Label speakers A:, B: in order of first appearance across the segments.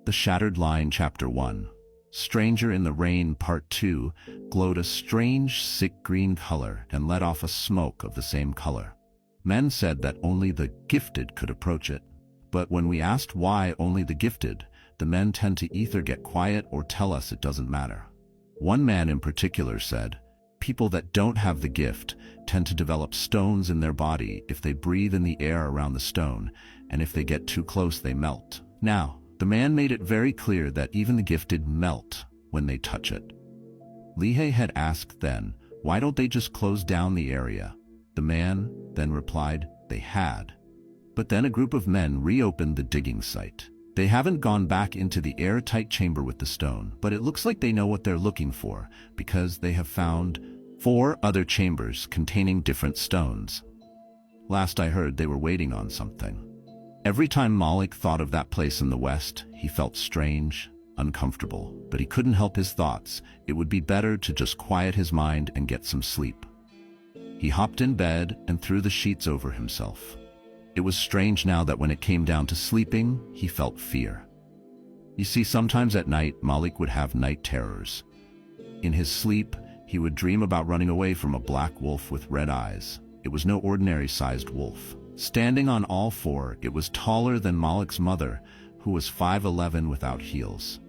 A: The Shattered Line, Chapter 1. Stranger in the Rain, Part 2, glowed a strange, sick green color and let off a smoke of the same color. Men said that only the gifted could approach it. But when we asked why only the gifted, the men tend to either get quiet or tell us it doesn't matter. One man in particular said, people that don't have the gift tend to develop stones in their body if they breathe in the air around the stone, and if they get too close they melt. Now, the man made it very clear that even the gifted melt when they touch it. Lihei had asked then, why don't they just close down the area? The man then replied, they had. But then a group of men reopened the digging site. They haven't gone back into the airtight chamber with the stone, but it looks like they know what they're looking for, because they have found 4 other chambers containing different stones. Last I heard, they were waiting on something. Every time Malik thought of that place in the west, he felt strange, uncomfortable, but he couldn't help his thoughts. It would be better to just quiet his mind and get some sleep. He hopped in bed and threw the sheets over himself. It was strange now that when it came down to sleeping, he felt fear. You see, sometimes at night, Malik would have night terrors. In his sleep, he would dream about running away from a black wolf with red eyes. It was no ordinary-sized wolf. Standing on all 4, it was taller than Malik's mother, who was 5'11" without heels.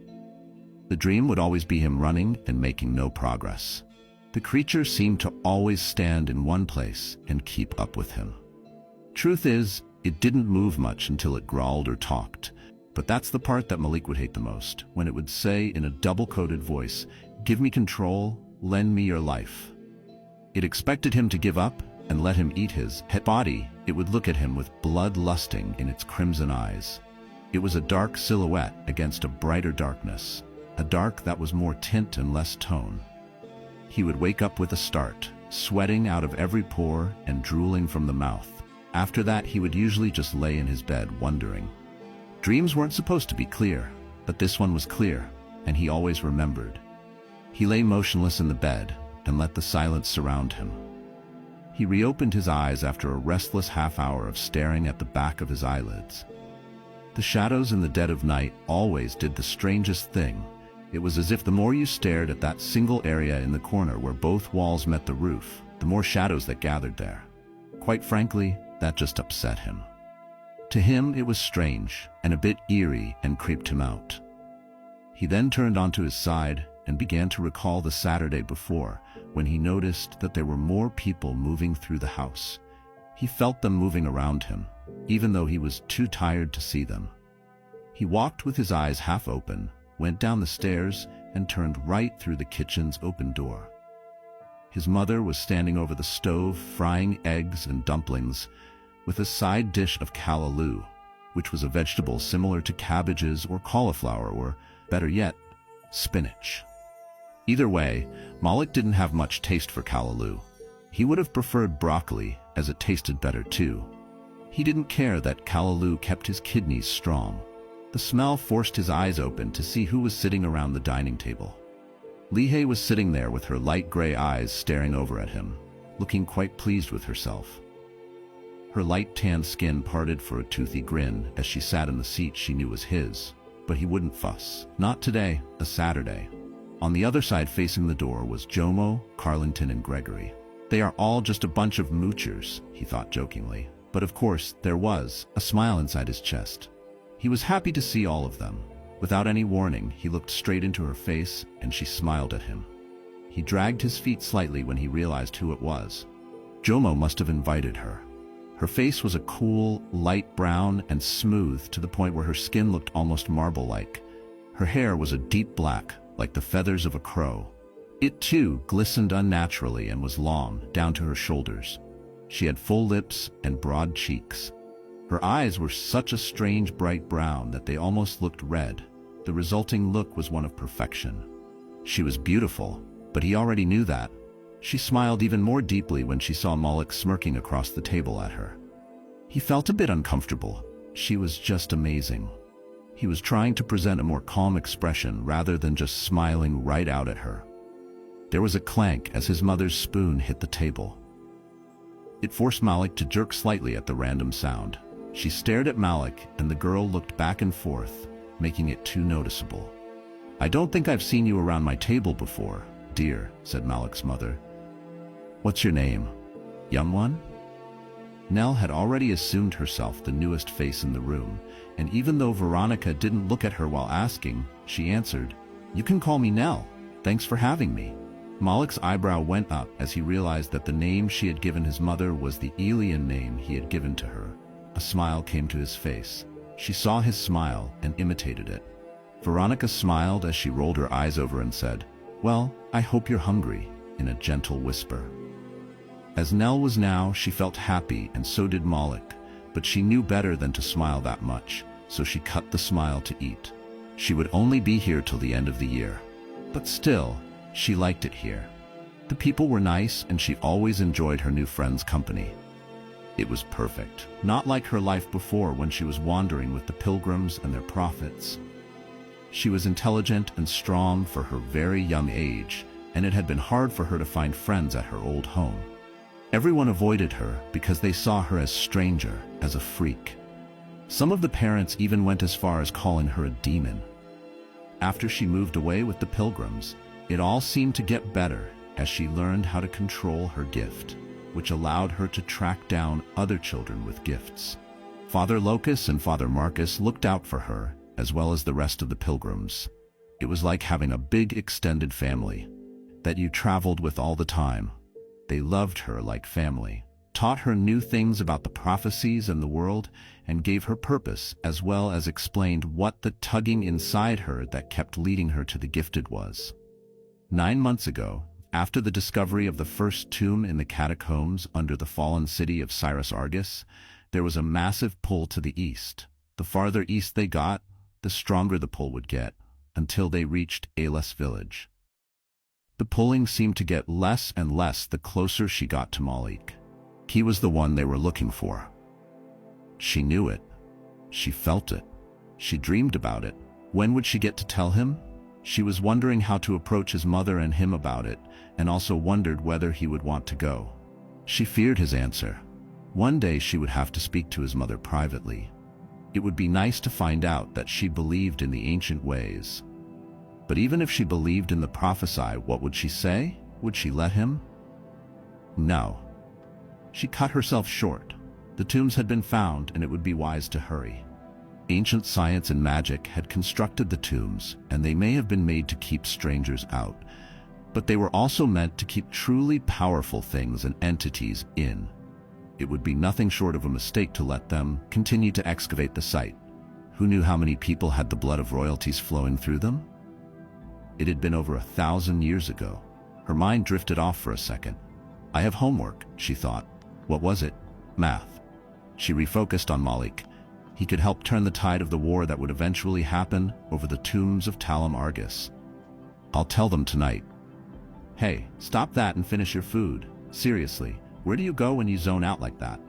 A: The dream would always be him running and making no progress. The creature seemed to always stand in one place and keep up with him. Truth is, it didn't move much until it growled or talked, but that's the part that Malik would hate the most, when it would say in a double-coded voice, "Give me control, lend me your life." It expected him to give up and let him eat his head body. It would look at him with blood lusting in its crimson eyes. It was a dark silhouette against a brighter darkness, a dark that was more tint and less tone. He would wake up with a start, sweating out of every pore and drooling from the mouth. After that, he would usually just lay in his bed wondering. Dreams weren't supposed to be clear, but this one was clear, and he always remembered. He lay motionless in the bed and let the silence surround him. He reopened his eyes after a restless half-hour of staring at the back of his eyelids. The shadows in the dead of night always did the strangest thing. It was as if the more you stared at that single area in the corner where both walls met the roof, the more shadows that gathered there. Quite frankly, that just upset him. To him, it was strange and a bit eerie and creeped him out. He then turned onto his side and began to recall the Saturday before, when he noticed that there were more people moving through the house. He felt them moving around him, even though he was too tired to see them. He walked with his eyes half open, went down the stairs, and turned right through the kitchen's open door. His mother was standing over the stove frying eggs and dumplings with a side dish of callaloo, which was a vegetable similar to cabbages or cauliflower or, better yet, spinach. Either way, Malik didn't have much taste for callaloo. He would have preferred broccoli, as it tasted better too. He didn't care that callaloo kept his kidneys strong. The smell forced his eyes open to see who was sitting around the dining table. Lihei was sitting there with her light gray eyes staring over at him, looking quite pleased with herself. Her light tanned skin parted for a toothy grin as she sat in the seat she knew was his, but he wouldn't fuss. Not today, a Saturday. On the other side facing the door was Jomo, Carlington, and Gregory. They are all just a bunch of moochers, he thought jokingly. But of course, there was a smile inside his chest. He was happy to see all of them. Without any warning, he looked straight into her face, and she smiled at him. He dragged his feet slightly when he realized who it was. Jomo must have invited her. Her face was a cool, light brown and smooth to the point where her skin looked almost marble-like. Her hair was a deep black, like the feathers of a crow. It too glistened unnaturally and was long, down to her shoulders. She had full lips and broad cheeks. Her eyes were such a strange bright brown that they almost looked red. The resulting look was one of perfection. She was beautiful, but he already knew that. She smiled even more deeply when she saw Malik smirking across the table at her. He felt a bit uncomfortable. She was just amazing. He was trying to present a more calm expression rather than just smiling right out at her. There was a clank as his mother's spoon hit the table. It forced Malik to jerk slightly at the random sound. She stared at Malik, and the girl looked back and forth, making it too noticeable. "I don't think I've seen you around my table before, dear," said Malik's mother. "What's your name, young one?" Nell had already assumed herself the newest face in the room, and even though Veronica didn't look at her while asking, she answered, "You can call me Nell. Thanks for having me." Malik's eyebrow went up as he realized that the name she had given his mother was the alien name he had given to her. A smile came to his face. She saw his smile and imitated it. Veronica smiled as she rolled her eyes over and said, "Well, I hope you're hungry," in a gentle whisper. As Nell was now, she felt happy, and so did Malik, but she knew better than to smile that much, so she cut the smile to eat. She would only be here till the end of the year. But still, she liked it here. The people were nice, and she always enjoyed her new friends' company. It was perfect, not like her life before when she was wandering with the pilgrims and their prophets. She was intelligent and strong for her very young age, and it had been hard for her to find friends at her old home. Everyone avoided her because they saw her as stranger, as a freak. Some of the parents even went as far as calling her a demon. After she moved away with the pilgrims, it all seemed to get better as she learned how to control her gift, which allowed her to track down other children with gifts. Father Locus and Father Marcus looked out for her, as well as the rest of the pilgrims. It was like having a big extended family that you traveled with all the time. They loved her like family, taught her new things about the prophecies and the world, and gave her purpose, as well as explained what the tugging inside her that kept leading her to the gifted was. 9 months ago, after the discovery of the first tomb in the catacombs under the fallen city of Cyrus Argus, there was a massive pull to the east. The farther east they got, the stronger the pull would get, until they reached Ales village. The pulling seemed to get less and less the closer she got to Malik. He was the one they were looking for. She knew it. She felt it. She dreamed about it. When would she get to tell him? She was wondering how to approach his mother and him about it, and also wondered whether he would want to go. She feared his answer. One day she would have to speak to his mother privately. It would be nice to find out that she believed in the ancient ways. But even if she believed in the prophesy, what would she say? Would she let him? No. She cut herself short. The tombs had been found, and it would be wise to hurry. Ancient science and magic had constructed the tombs, and they may have been made to keep strangers out, but they were also meant to keep truly powerful things and entities in. It would be nothing short of a mistake to let them continue to excavate the site. Who knew how many people had the blood of royalties flowing through them? It had been over 1,000 years ago. Her mind drifted off for a second. "I have homework," she thought. What was it? Math. She refocused on Malik. He could help turn the tide of the war that would eventually happen over the tombs of Talam Argus. "I'll tell them tonight." "Hey, stop that and finish your food. Seriously, where do you go when you zone out like that?"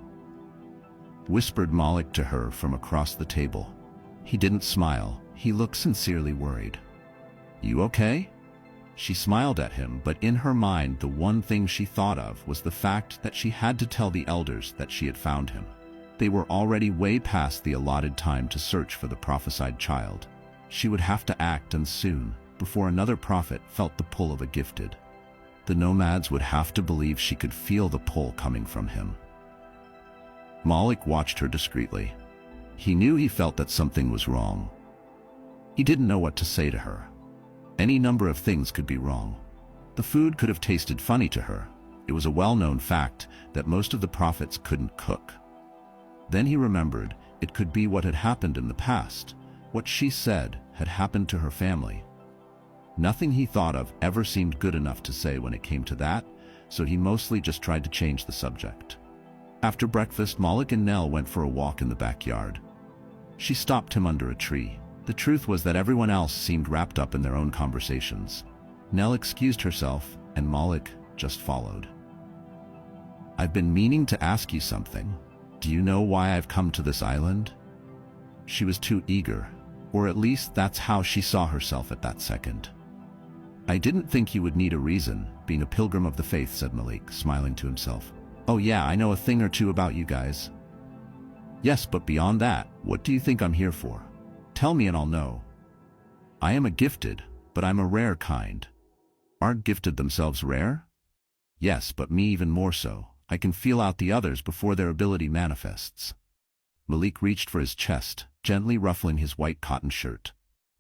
A: whispered Malik to her from across the table. He didn't smile. He looked sincerely worried. "You okay?" She smiled at him, but in her mind the one thing she thought of was the fact that she had to tell the elders that she had found him. They were already way past the allotted time to search for the prophesied child. She would have to act, and soon, before another prophet felt the pull of a gifted. The nomads would have to believe she could feel the pull coming from him. Malik watched her discreetly. He knew he felt that something was wrong. He didn't know what to say to her. Any number of things could be wrong. The food could have tasted funny to her. It was a well-known fact that most of the prophets couldn't cook. Then he remembered it could be what had happened in the past. What she said had happened to her family. Nothing he thought of ever seemed good enough to say when it came to that, so he mostly just tried to change the subject. After breakfast, Malik and Nell went for a walk in the backyard. She stopped him under a tree. The truth was that everyone else seemed wrapped up in their own conversations. Nell excused herself, and Malik just followed. "I've been meaning to ask you something. Do you know why I've come to this island?" She was too eager, or at least that's how she saw herself at that second. "I didn't think you would need a reason, being a pilgrim of the faith," said Malik, smiling to himself. "Oh yeah, I know a thing or two about you guys." "Yes, but beyond that, what do you think I'm here for? Tell me and I'll know." I am a gifted, but I'm a rare kind. Aren't gifted themselves rare? Yes, but me even more so. I can feel out the others before their ability manifests. Malik reached for his chest, gently ruffling his white cotton shirt.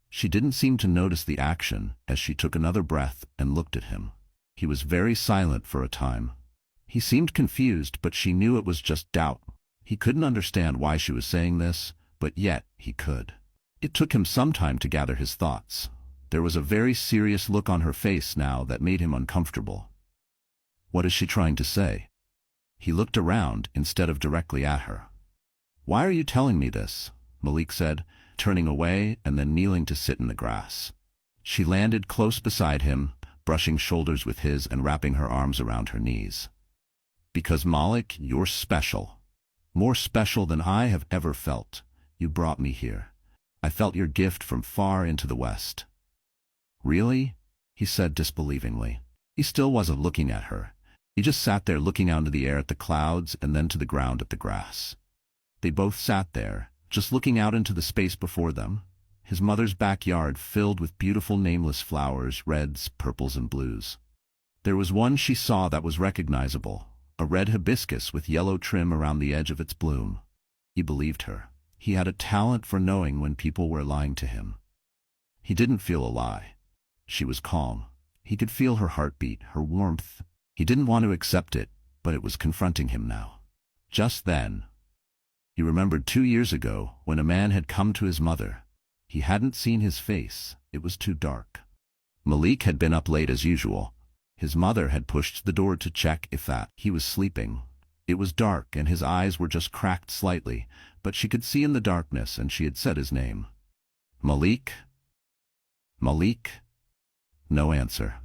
A: She didn't seem to notice the action as she took another breath and looked at him. He was very silent for a time. He seemed confused, but she knew it was just doubt. He couldn't understand why she was saying this, but yet he could. It took him some time to gather his thoughts. There was a very serious look on her face now that made him uncomfortable. What is she trying to say? He looked around instead of directly at her. Why are you telling me this? Malik said, turning away and then kneeling to sit in the grass. She landed close beside him, brushing shoulders with his and wrapping her arms around her knees. Because Malik, you're special. More special than I have ever felt. You brought me here. I felt your gift from far into the west. Really? He said disbelievingly. He still wasn't looking at her. He just sat there looking out into the air at the clouds and then to the ground at the grass. They both sat there, just looking out into the space before them, his mother's backyard filled with beautiful nameless flowers, reds, purples, and blues. There was one she saw that was recognizable, a red hibiscus with yellow trim around the edge of its bloom. He believed her. He had a talent for knowing when people were lying to him. He didn't feel a lie. She was calm. He could feel her heartbeat, her warmth. He didn't want to accept it, but it was confronting him now. Just then, he remembered 2 years ago when a man had come to his mother. He hadn't seen his face. It was too dark. Malik had been up late as usual. His mother had pushed the door to check if he was sleeping. It was dark and his eyes were just cracked slightly, but she could see in the darkness and she had said his name. Malik? Malik? No answer.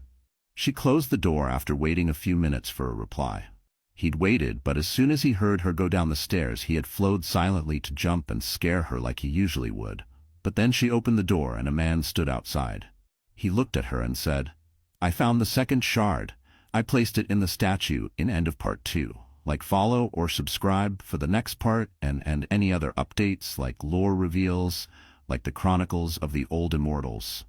A: She closed the door after waiting a few minutes for a reply. He'd waited, but as soon as he heard her go down the stairs, he had flowed silently to jump and scare her like he usually would. But then she opened the door and a man stood outside. He looked at her and said, I found the second shard. I placed it in the statue in end of part 2. Like follow or subscribe for the next part and any other updates like lore reveals, like the Chronicles of the Old Immortals.